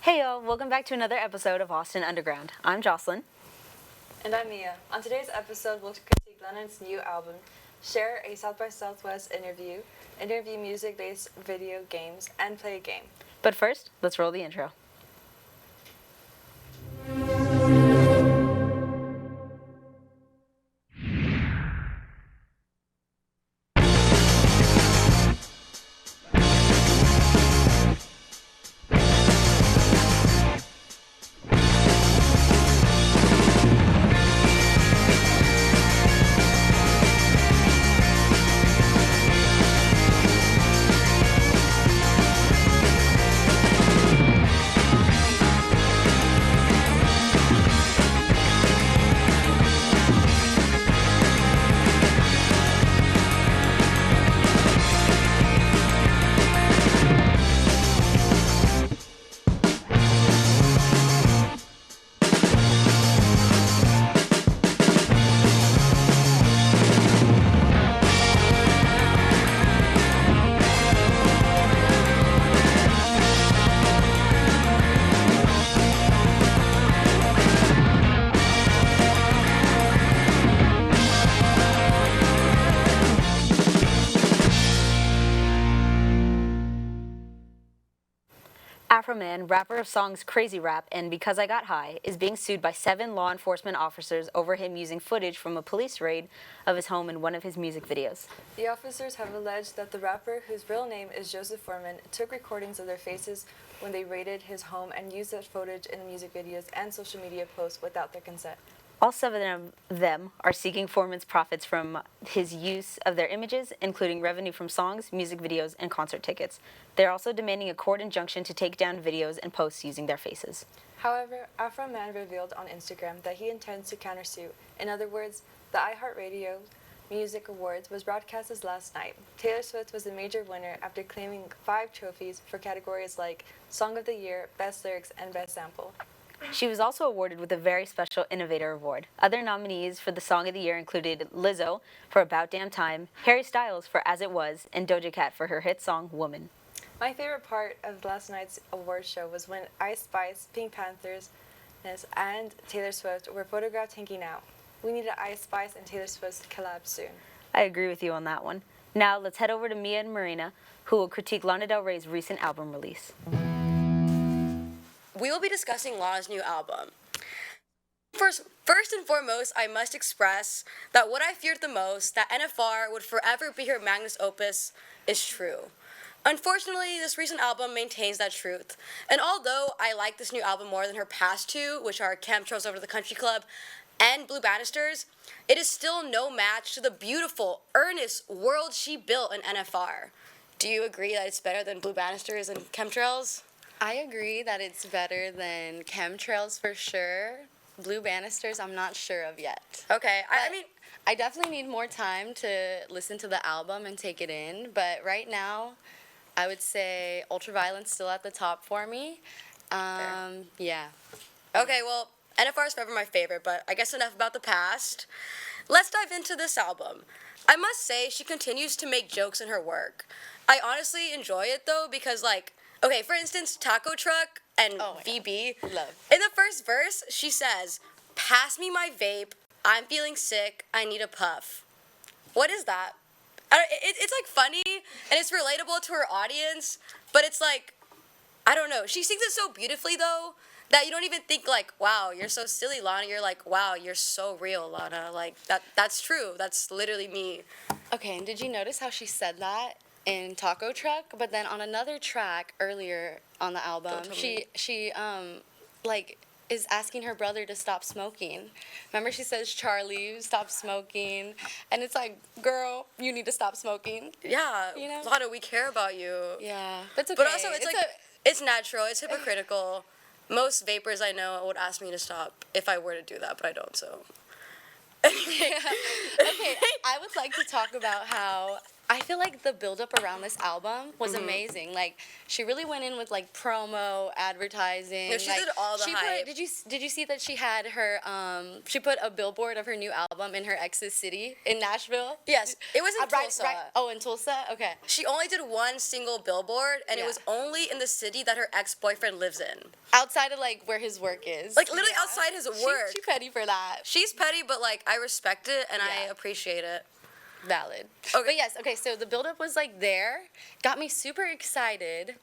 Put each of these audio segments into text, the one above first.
Hey y'all, welcome back to another episode of Austin Underground. I'm Jocelyn. And I'm Mia. On today's episode, we'll critique Lana's new album, share a South by Southwest interview music-based video games, and play a game. But first, let's roll the intro. Afroman, rapper of songs Crazy Rap and Because I Got High, is being sued by 7 law enforcement officers over him using footage from a police raid of his home in one of his music videos. The officers have alleged that the rapper, whose real name is Joseph Foreman, took recordings of their faces when they raided his home and used that footage in the music videos and social media posts without their consent. All 7 of them are seeking Foreman's profits from his use of their images, including revenue from songs, music videos, and concert tickets. They're also demanding a court injunction to take down videos and posts using their faces. However, Afroman revealed on Instagram that he intends to countersue. In other words, the iHeartRadio Music Awards was broadcast last night. Taylor Swift was the major winner after claiming 5 trophies for categories like Song of the Year, Best Lyrics, and Best Sample. She was also awarded with a very special Innovator Award. Other nominees for the Song of the Year included Lizzo for About Damn Time, Harry Styles for As It Was, and Doja Cat for her hit song Woman. My favorite part of last night's award show was when Ice Spice, Pink Panthers, and Taylor Swift were photographed hanging out. We need an Ice Spice and Taylor Swift collab soon. I agree with you on that one. Now let's head over to Mia and Marina, who will critique Lana Del Rey's recent album release. We will be discussing Lana's new album. First and foremost, I must express that what I feared the most, that NFR would forever be her magnus opus, is true. Unfortunately, this recent album maintains that truth. And although I like this new album more than her past 2, which are Chemtrails Over the Country Club and Blue Banisters, it is still no match to the beautiful, earnest world she built in NFR. Do you agree that it's better than Blue Banisters and Chemtrails? I agree that it's better than Chemtrails for sure. Blue Banisters, I'm not sure of yet. Okay, I mean, I definitely need more time to listen to the album and take it in, but right now, I would say Ultraviolet's still at the top for me. Yeah. Okay, well, NFR is forever my favorite, but I guess enough about the past. Let's dive into this album. I must say, she continues to make jokes in her work. I honestly enjoy it, though, because, okay, for instance, Taco Truck and VB. Love. In the first verse, she says, "Pass me my vape. I'm feeling sick. I need a puff." What is that? It's funny and it's relatable to her audience, but it's I don't know. She sings it so beautifully though that you don't even think wow, you're so silly, Lana. You're wow, you're so real, Lana. That's true. That's literally me. Okay, and did you notice how she said that in Taco Truck? But then on another track earlier on the album, she is asking her brother to stop smoking. Remember, she says, "Charlie, stop smoking," and it's girl, you need to stop smoking. Yeah, you know, Lana, we care about you. Yeah, that's okay. But also, it's natural. It's hypocritical. Most vapors I know would ask me to stop if I were to do that, but I don't. So. Yeah. Okay, I would like to talk about how I feel like the build-up around this album was amazing. Like, she really went in with like promo, advertising. Yeah, she like, did all the hype. Did you see that she had her she put a billboard of her new album in her ex's city in Nashville? Yes, it was in Tulsa. Oh, in Tulsa. Okay. She only did one single billboard, and it Yeah. was only in the city that her ex-boyfriend lives in. Outside of like where his work is. Like literally outside his work. She petty for that. She's petty, but like I respect it and I Yeah. appreciate it. Valid. Okay. But yes, okay, so the buildup was like there, got me super excited.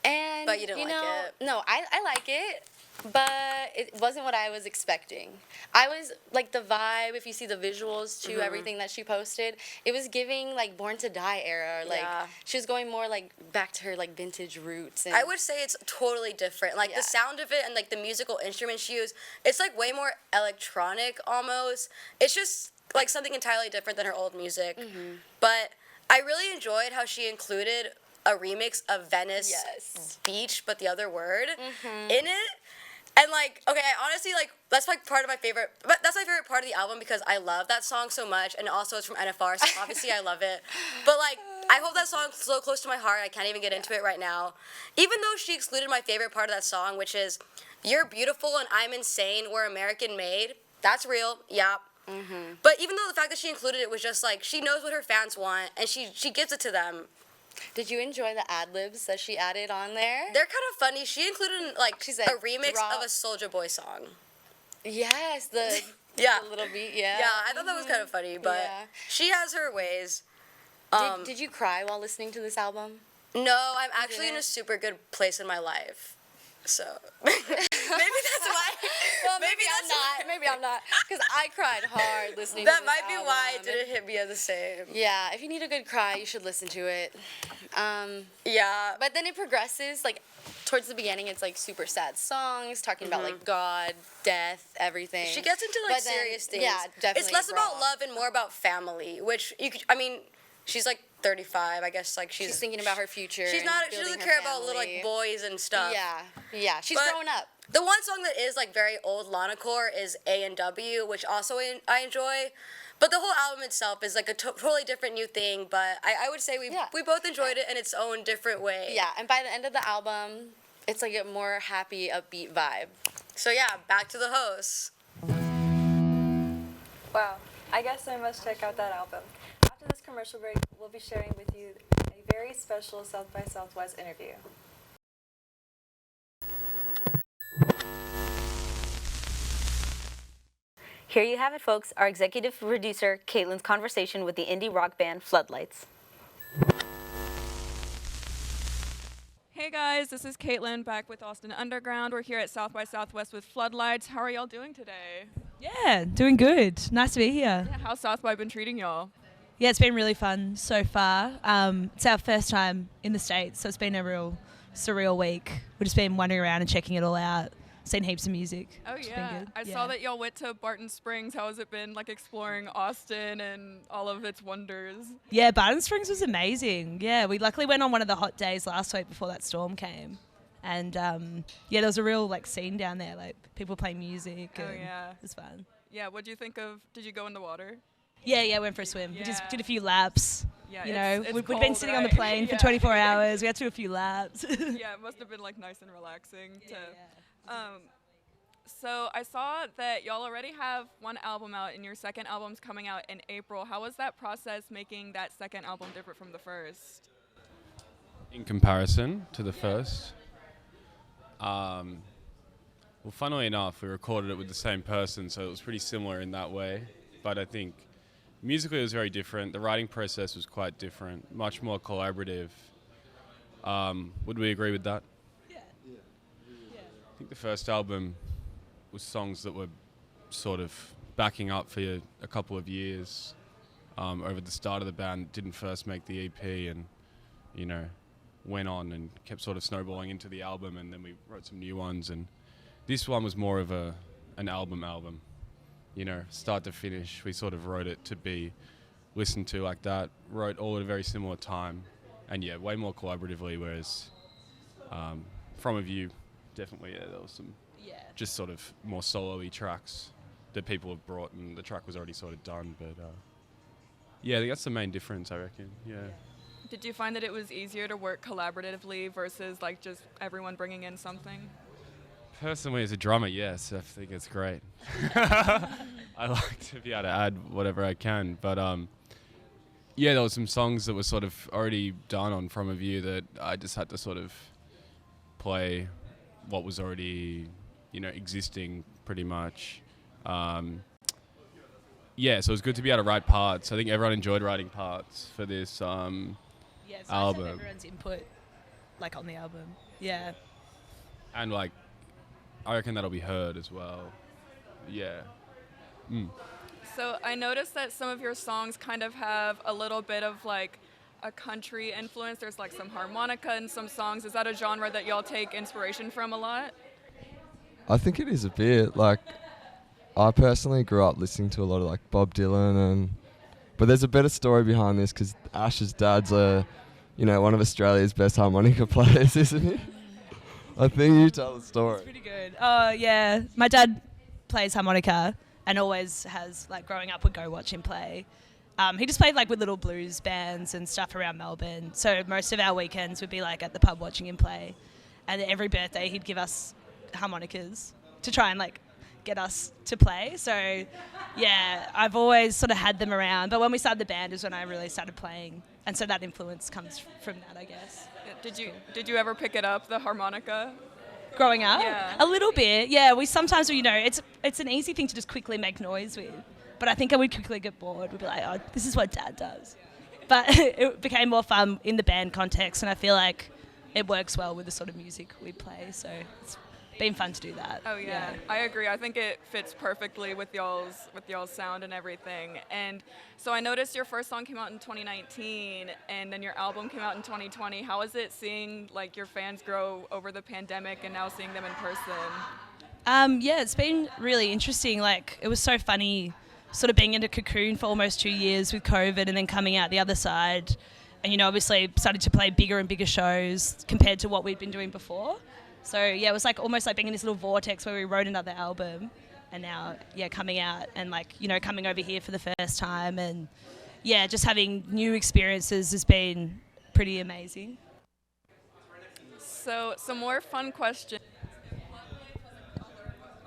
And But you didn't like it. No, I like it, but it wasn't what I was expecting. I was like the vibe, if you see the visuals to everything that she posted, it was giving like Born to Die era. Like Yeah. she was going more like back to her like vintage roots. And I would say it's totally different. Like Yeah. the sound of it and like the musical instruments she used, it's like way more electronic almost. It's just like something entirely different than her old music. But I really enjoyed how she included a remix of Venice Yes. Beach, but the other word in it. And like, okay, I honestly like that's like part of my favorite. But that's my favorite part of the album because I love that song so much, and also it's from NFR, so obviously I love it. But like, I hope that song's so close to my heart. I can't even get into it right now. Even though she excluded my favorite part of that song, which is "You're beautiful and I'm insane. We're American made." That's real. Yeah. But even though the fact that she included it was just like she knows what her fans want and she gives it to them. Did you enjoy the ad libs that she added on there? They're kind of funny. She included like She a said, remix "Drop." of a Soulja Boy song. Yes, the Yeah. the little beat, yeah. Yeah, I thought that was kind of funny, but Yeah. she has her ways. Did you cry while listening to this album? No, I'm actually in a didn't? super good place in my life. So maybe that's why. Well, maybe I'm that's why. not. Maybe I'm not. Because I cried hard listening That to this might be why it album. didn't hit me as the same. Yeah, if you need a good cry, you should listen to it. Yeah, But then it progresses, like, towards the beginning, it's, like, super sad songs, talking about, like, God, death, everything. she gets into like But then- serious things. Yeah, definitely. It's less about raw. love and more about family, which you could. I mean, she's like 35. I guess like She's thinking about her future. She's and not. She building doesn't her care about little like family. boys and stuff. Yeah, she's But growing up. The one song that is like very old Lana core is A&W, which also I enjoy. But the whole album itself is like a totally different new thing. But I would say Yeah. we both enjoyed it in its own different way. Yeah, and by the end of the album, it's like a more happy, upbeat vibe. So yeah, back to the host. Wow, I guess I must check out that album. After this commercial break, we'll be sharing with you a very special South by Southwest interview. Here you have it, folks, our executive producer, Caitlin's conversation with the indie rock band Floodlights. Hey guys, this is Caitlin back with Austin Underground. We're here at South by Southwest with Floodlights. How are y'all doing today? Yeah, doing good. Nice to be here. Yeah, how's South by been treating y'all? Yeah, it's been really fun so far. It's our first time in the States, so it's been a real surreal week. We've just been wandering around and checking it all out, seen heaps of music. Oh which has been yeah, good. I saw that y'all went to Barton Springs. How has it been like exploring Austin and all of its wonders? Yeah, Barton Springs was amazing. Yeah, we luckily went on one of the hot days last week before that storm came. And yeah, there was a real like scene down there, like people playing music. Oh, and yeah. It was fun. Yeah, what'd you think of, did you go in the water? Yeah, went for a swim. We just Yeah. did a few laps. Yeah, You it's- know, it's we'd been cold, sitting on the right? plane for Yeah. 24 hours. We had to do a few laps. Yeah, it must have been like nice and relaxing So I saw that y'all already have one album out and your second album's coming out in April. How was that process making that second album different from the first? In comparison to the first, well, funnily enough, we recorded it with the same person, so it was pretty similar in that way. But I think musically it was very different. The writing process was quite different, much more collaborative. Would we agree with that? Yeah. I think the first album was songs that were sort of backing up for a couple of years over the start of the band. Didn't first make the EP and, you know, went on and kept sort of snowballing into the album, and then we wrote some new ones. And this one was more of an album, you know, start to finish. We sort of wrote it to be listened to like that, wrote all at a very similar time, and yeah, way more collaboratively, whereas From a View, definitely, yeah, there was some just sort of more solo-y tracks that people have brought, and the track was already sort of done, but Yeah, I think that's the main difference, I reckon. Yeah. Did you find that it was easier to work collaboratively versus like just everyone bringing in something? Personally, as a drummer, yes, I think it's great. I like to be able to add whatever I can, but yeah, there were some songs that were sort of already done on From a View that I just had to sort of play what was already, existing pretty much. Yeah, so it was good to be able to write parts. I think everyone enjoyed writing parts for this Yeah, it's nice to have album. everyone's input, like on the album. Yeah. And like, I reckon that'll be heard as well. Yeah. So I noticed that some of your songs kind of have a little bit of like a country influence. There's like some harmonica in some songs. Is that a genre that y'all take inspiration from a lot? I think it is a bit. Like, I personally grew up listening to a lot of like Bob Dylan, but there's a better story behind this because Ash's dad's one of Australia's best harmonica players, isn't he? I think you tell the story. It's pretty good. Oh, yeah. My dad plays harmonica and always has, like, growing up would go watch him play. He just played, like, with little blues bands and stuff around Melbourne. So most of our weekends would be, like, at the pub watching him play. And every birthday he'd give us harmonicas to try and, like, get us to play. So, yeah, I've always sort of had them around. But when we started the band is when I really started playing. And so that influence comes from that, I guess. Did you ever pick it up, the harmonica? Growing up? Yeah. A little bit, yeah. We sometimes, it's an easy thing to just quickly make noise with. But I think I would quickly get bored. We'd be like, oh, this is what Dad does. But it became more fun in the band context, and I feel like it works well with the sort of music we play. So it's been fun to do that. Oh yeah, I agree. I think it fits perfectly with y'all's sound and everything. And so I noticed your first song came out in 2019, and then your album came out in 2020. How is it seeing like your fans grow over the pandemic and now seeing them in person? Yeah, it's been really interesting. Like, it was so funny sort of being in a cocoon for almost 2 years with COVID and then coming out the other side. And, obviously started to play bigger and bigger shows compared to what we'd been doing before. So, yeah, it was like almost like being in this little vortex where we wrote another album and now, coming out and like, coming over here for the first time and, just having new experiences has been pretty amazing. So some more fun questions.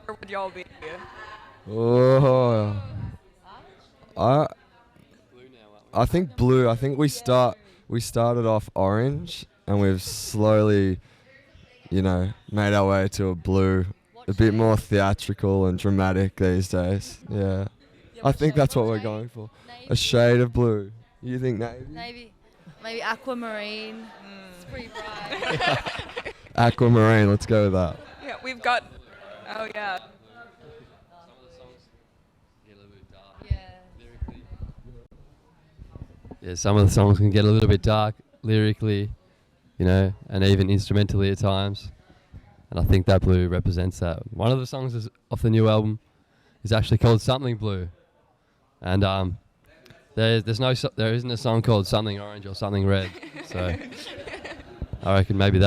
Where would y'all be? Oh, I think blue. I think we started off orange and we've slowly, made our way to a blue, a bit more theatrical and dramatic these days. Yeah, I think that's what we're going for. A shade of blue. You think navy? Maybe aquamarine. It's pretty bright. Aquamarine. Let's go with that. Yeah, we've got. Oh yeah. Yeah, some of the songs can get a little bit dark lyrically, and even instrumentally at times. And I think that blue represents that. One of the songs off the new album is actually called Something Blue. And there isn't a song called Something Orange or Something Red. So I reckon maybe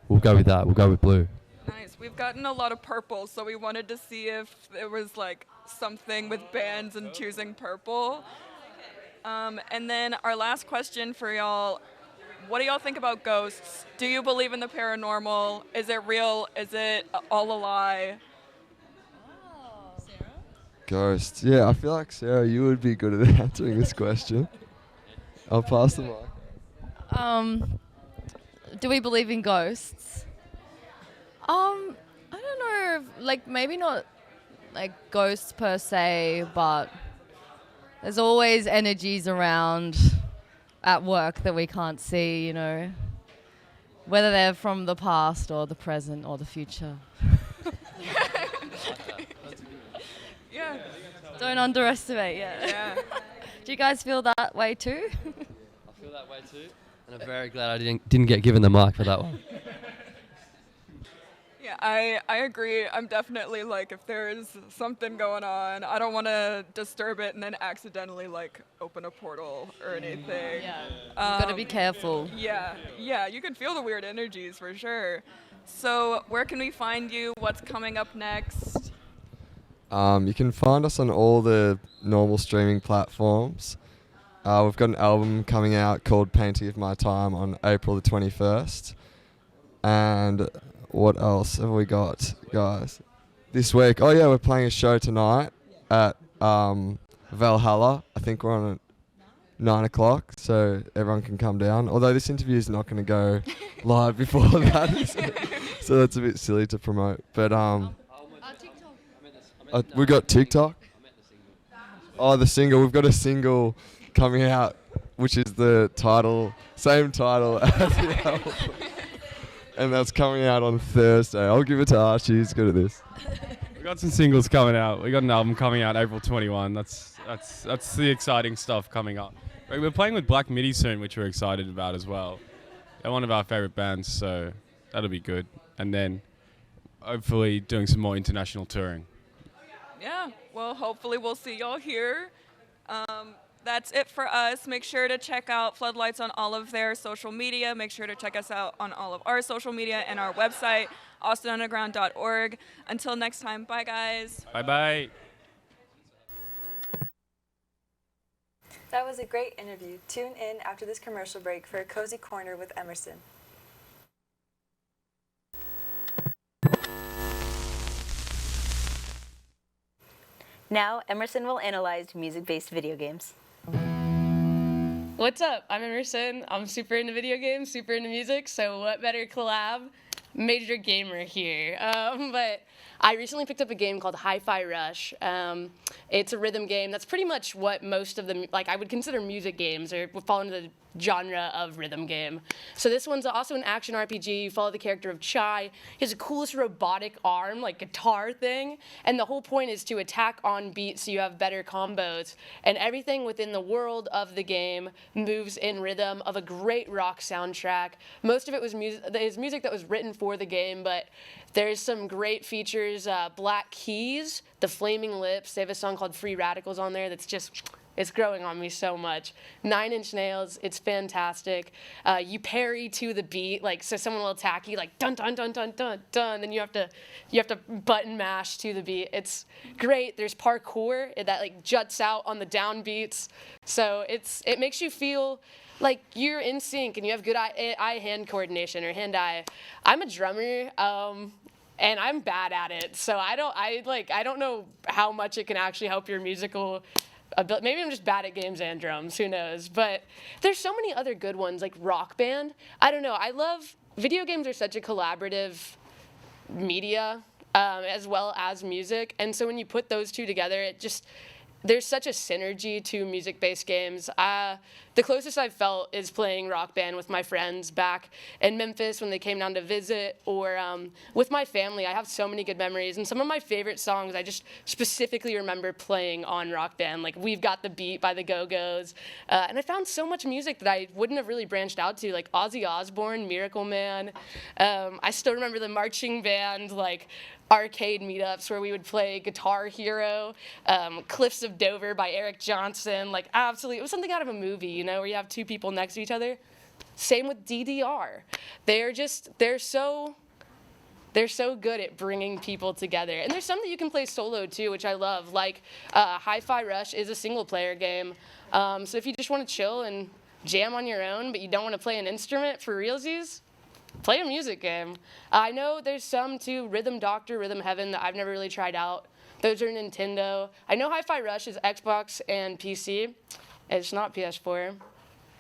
we'll go with that. We'll go with blue. Nice. We've gotten a lot of purple, so we wanted to see if there was like something with bands and choosing purple. And then our last question for y'all, what do y'all think about ghosts? Do you believe in the paranormal? Is it real? Is it all a lie? Sarah? Ghosts. Yeah, I feel like Sarah, you would be good at answering this question. I'll pass the mic. Do we believe in ghosts? I don't know. Like, maybe not like ghosts per se, but there's always energies around at work that we can't see, whether they're from the past or the present or the future. Yeah. Don't underestimate, yeah. Do you guys feel that way too? I feel that way too. And I'm very glad I didn't get given the mic for that one. Yeah, I agree. I'm definitely like, if there is something going on, I don't want to disturb it and then accidentally like open a portal or anything. Yeah. You've got to be careful. Yeah, you can feel the weird energies for sure. So where can we find you? What's coming up next? You can find us on all the normal streaming platforms. We've got an album coming out called Painting of My Time on April the 21st. And what else have we got, guys? This week, oh yeah, we're playing a show tonight at Valhalla. I think we're on at 9 o'clock, so everyone can come down. Although this interview is not going to go live before that, so that's a bit silly to promote. But we got TikTok. Oh, the single. We've got a single coming out, which is the title, same title as the album. And that's coming out on Thursday. I'll give it to Archie. He's good at this. We got some singles coming out. We got an album coming out April 21. That's the exciting stuff coming up. We're playing with Black Midi soon, which we're excited about as well. They're one of our favorite bands, so that'll be good. And then hopefully doing some more international touring. Yeah, well, hopefully we'll see y'all here. That's it for us. Make sure to check out Floodlights on all of their social media. Make sure to check us out on all of our social media and our website, austinunderground.org. Until next time, bye, guys. Bye-bye. That was a great interview. Tune in after this commercial break for a cozy corner with Emerson. Now, Emerson will analyze music-based video games. What's up? I'm Emerson. I'm super into video games, super into music, so what better collab? Major gamer here. But I recently picked up a game called Hi-Fi Rush. It's a rhythm game. That's pretty much what most of the, I would consider music games, or would fall into the genre of rhythm game. So this one's also an action RPG. You follow the character of Chai. He has the coolest robotic arm, guitar thing. And the whole point is to attack on beat so you have better combos. And everything within the world of the game moves in rhythm of a great rock soundtrack. Most of it was music that was written for the game, but there's some great features. Black Keys, The Flaming Lips, they have a song called Free Radicals on there that's just, it's growing on me so much. 9 Inch Nails, it's fantastic. You parry to the beat, so someone will attack you, dun dun dun dun dun dun, then you have to button mash to the beat. It's great. There's parkour that juts out on the down beats, so it makes you feel like you're in sync and you have good eye-hand coordination or hand-eye. I'm a drummer, and I'm bad at it, so I don't know how much it can actually help your musical ability. Maybe I'm just bad at games and drums, who knows? But there's so many other good ones, like Rock Band. I don't know, video games are such a collaborative media, as well as music, and so when you put those two together, there's such a synergy to music-based games. The closest I've felt is playing Rock Band with my friends back in Memphis when they came down to visit, or with my family. I have so many good memories, and some of my favorite songs I just specifically remember playing on Rock Band, like We've Got the Beat by the Go-Go's. And I found so much music that I wouldn't have really branched out to, like Ozzy Osbourne, Miracle Man. I still remember the marching band, arcade meetups where we would play Guitar Hero, Cliffs of Dover by Eric Johnson, absolutely, it was something out of a movie, where you have two people next to each other. Same with DDR. They're so good at bringing people together. And there's some that you can play solo too, which I love, Hi-Fi Rush is a single player game. So if you just want to chill and jam on your own, but you don't want to play an instrument for realsies, play a music game. I know there's some too, Rhythm Doctor, Rhythm Heaven, that I've never really tried out. Those are Nintendo. I know Hi-Fi Rush is Xbox and PC. It's not PS4,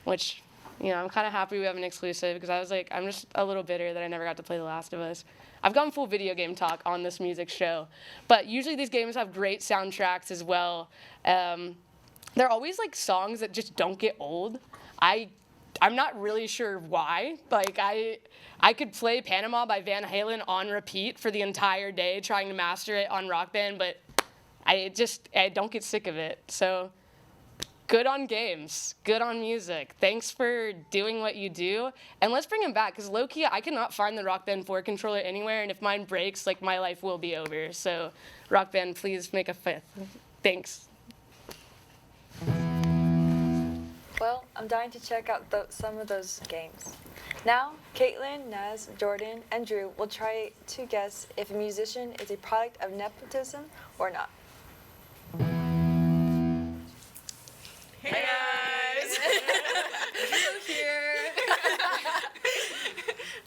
which, I'm kind of happy we have an exclusive, because I'm just a little bitter that I never got to play The Last of Us. I've gone full video game talk on this music show, but usually these games have great soundtracks as well. They're always songs that just don't get old. I'm not really sure why. I could play Panama by Van Halen on repeat for the entire day trying to master it on Rock Band, but I don't get sick of it. So good on games, good on music. Thanks for doing what you do. And let's bring them back, because low-key, I cannot find the Rock Band 4 controller anywhere, and if mine breaks, my life will be over. So Rock Band, please make a 5th. Thanks. Well, I'm dying to check out some of those games. Now, Caitlin, Naz, Jordan, and Drew will try to guess if a musician is a product of nepotism or not. Hey guys!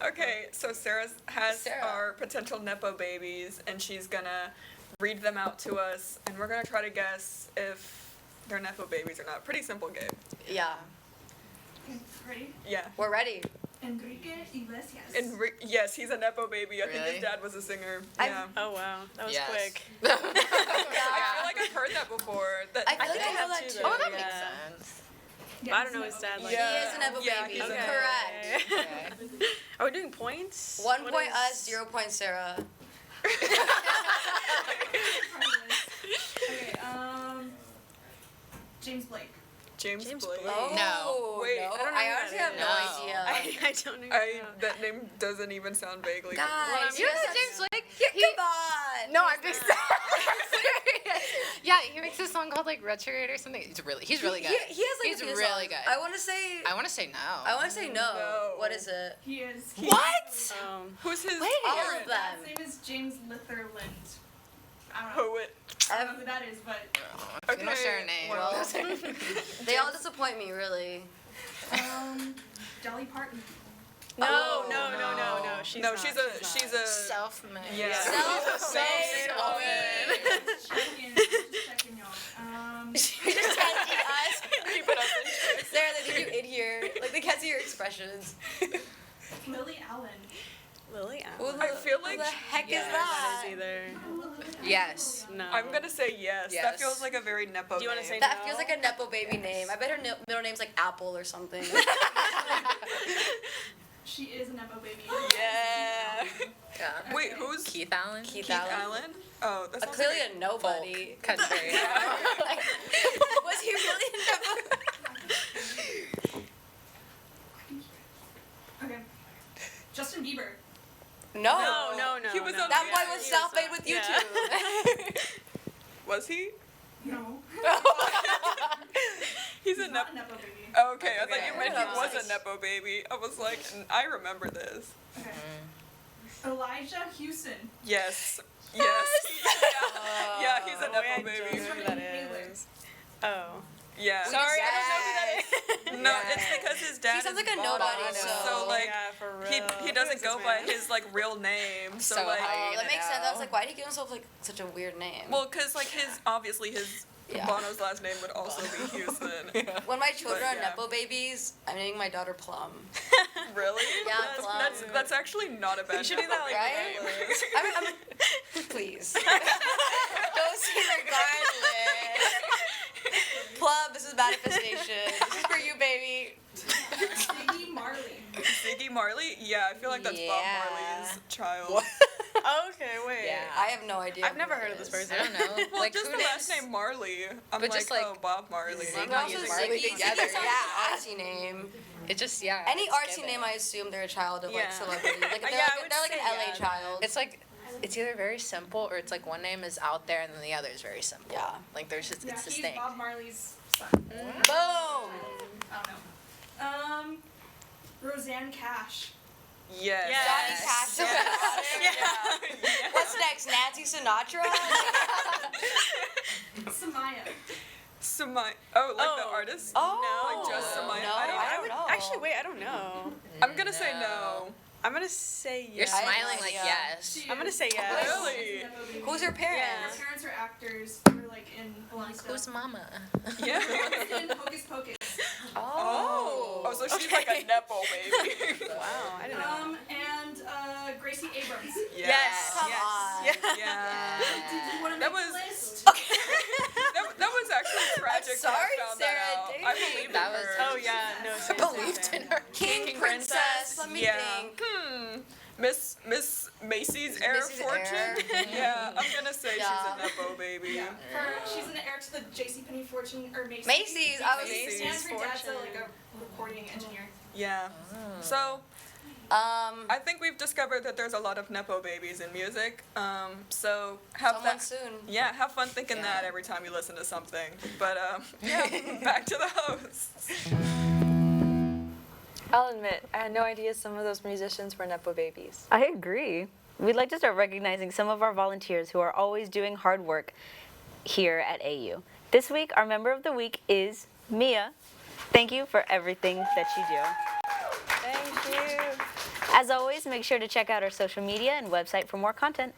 Okay, so has our potential Nepo babies, and she's gonna read them out to us, and we're gonna try to guess if they're Nepo babies or not. Pretty simple game. Yeah. Ready? Yeah. We're ready. Enrique Iglesias. Yes, he's a Nepo baby. I think Really? his dad was a singer. I- Yeah. Oh wow, that was Yes. quick. I feel like I've heard that before. I feel like I know that too. Oh, that makes Yes, But I don't know his dad like Yeah. He is a Nepo Yeah, baby. he's a- Correct. Okay. Are we doing points? 1 What point is- us, 0 point Sarah. Okay, James Blake. James Blake. Oh, No. Wait, no. I don't know I who honestly that have no is. idea. I don't even know. That name doesn't even sound vaguely. Guys, You know who James Blake? Come on. No, I'm just Yeah, he makes a song called like Retrograde or something. He's really good. He has like He's a few really songs. good. I want to say. I want to say no. I want to say no. No. What is it? He is. What? Who's his? All of His them. name is James Litherland. I don't know. Who it? I don't know who that is, but I'm not sure her name. Well, they all disappoint me, really. Dolly Parton. No, Oh. no. She's No, not. she's a. Self-made. Yeah. Self-made woman. Checking y'all. She just can't see us. Keep it up in Sarah, they need you in here. Like, they can't see your expressions. Lily Allen. Lily Who Allen. the, I feel like who the heck Yeah, is that? that is either. Yes. No. I'm gonna say yes. That Yes. feels like a very Nepo Do you wanna name. say That no? feels like a Nepo baby name. I bet her middle name's like Apple or something. She is a Nepo baby. Yeah. Yeah. Wait, who's Keith Allen. Keith Keith Allen? Allen? Oh, that's Clearly a nobody. Country. Was he really a Nepo? Okay. Justin Bieber. No. No. He was on That the boy was self-made with you two. Was he? No. He's a Not Nepo. a Nepo baby. Okay, I thought you meant he was a Nepo baby. I was like, I remember this. Okay. Elijah Houston. Yes. Yes. Yeah, he's a Nepo baby. Who that is? Oh. Yeah. Sorry, I don't know who that is. No, it's because his dad He sounds is like a Bono, nobody, so like Yeah, for real. he doesn't Who is go this by man? his like real name. So, So like high. Oh, that makes sense. I was like, why did he give himself like such a weird name? well, cause like his obviously his Yeah. Bono's last name would also be Houston. When my children But, are yeah. Nepo babies, I'm naming my daughter Plum. Really? Yeah, That's actually not a bad. You should do Nepo that, like, right? baby. I'm please. Those regardless. Plum, this is manifestation. This is for you, baby. Ziggy Marley. Ziggy Marley? Yeah, I feel like that's Bob Yeah. Marley's child. Okay, wait. Yeah. I have no idea. I've who never that heard of this is. person. I don't know. Well, like just who the last names- name Marley. I'm But like, just, like, oh, Bob Marley. Ziggy But also and Marley Ziggy, together. yeah, artsy name. It just Any it's artsy given. name, I assume they're a child of Yeah. like celebrity. Like they're, Yeah, I like, would they're like an say LA yeah. child. It's like it's either very simple or it's like one name is out there and then the other is very simple. Yeah. Like there's just Yeah, it's he's distinct. Bob Marley's son. Boom. I don't know. Roseanne Cash. Yes. Johnny Cash. Yeah. What's next? Nancy Sinatra? Samaya. Samaya. Oh, like the artist? Oh. Like just Samaya. No, I don't know. Actually, wait, I don't know. I'm gonna say no. I'm gonna say You're yes. I have no smiling like idea. yes. I'm gonna say yes. Really? Who's her Her parents? parents are actors. They were like in a lot of stuff. Who's mama? Yeah. in Hocus Pocus. Oh, so she's like a Nepo baby. Wow, I didn't know. And Gracie Abrams. Yes. Come yes. on. Yeah. Did you want to That make the was- list? that was actually tragic sorry, when I found Sarah, that out. dang. I believed That in was- her. Oh yeah, no. I seriously, believed same. in her. King Princess. Let me yeah. think. Miss Macy's heir Macy's fortune. heir. Yeah, I'm gonna say Yeah. she's a Nepo baby. Yeah. She's an heir to the JCPenney fortune or Macy's. Macy's, I was- And Macy's her dad's fortune. like a recording engineer. Yeah. So I think we've discovered that there's a lot of Nepo babies in music. So have Someone that. soon. Yeah, have fun thinking that every time you listen to something. But yeah, back to the hosts. I'll admit, I had no idea some of those musicians were Nepo babies. I agree. We'd like to start recognizing some of our volunteers who are always doing hard work here at AU. This week, our member of the week is Mia. Thank you for everything that you do. Thank you. As always, make sure to check out our social media and website for more content.